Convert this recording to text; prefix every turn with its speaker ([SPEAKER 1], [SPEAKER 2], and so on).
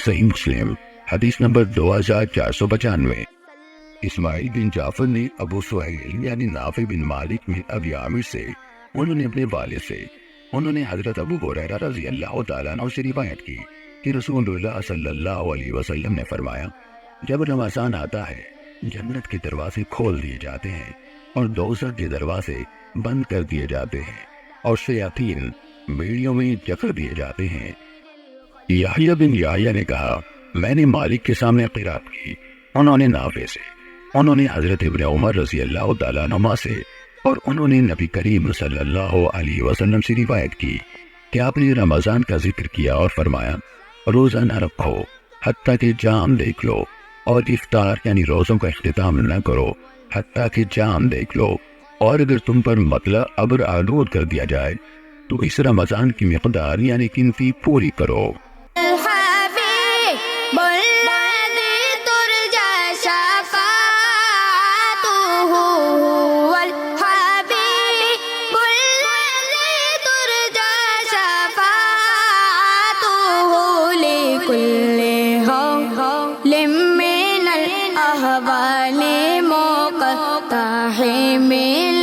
[SPEAKER 1] صحیح مسلم حدیث نمبر 2495۔ اسماعیل بن جعفر نے ابو سہیل یعنی نافع بن مالک بن ابی عامر سے، انہوں نے اپنے والد سے، انہوں نے حضرت ابو ہریرہ رضی اللہ تعالیٰ عنہ سے روایت کی کہ رسول اللہ صلی اللہ علیہ وسلم نے فرمایا، جب رمضان آتا ہے جنت کے دروازے کھول دیے جاتے ہیں اور دوزخ کے دروازے بند کر دیے جاتے ہیں اور شیاطین بیڑیوں میں جکڑ دیے جاتے ہیں۔ یحییٰ بن یحییٰ نے کہا، میں نے مالک کے سامنے قرات کی، انہوں نے نافع سے، انہوں نے حضرت ابن عمر رضی اللہ تعالیٰ عنہما سے، اور انہوں نے نبی کریم صلی اللہ علیہ وسلم سے روایت کی کہ آپ نے رمضان کا ذکر کیا اور فرمایا، روزہ نہ رکھو حتیٰ کہ چاند دیکھ لو، اور افطار یعنی روزوں کا اختتام نہ کرو حتیٰ کہ چاند دیکھ لو، اور اگر تم پر مطلع ابر آلود کر دیا جائے تو اس رمضان کی مقدار یعنی گنتی پوری کرو۔
[SPEAKER 2] من الأهوال مقطع من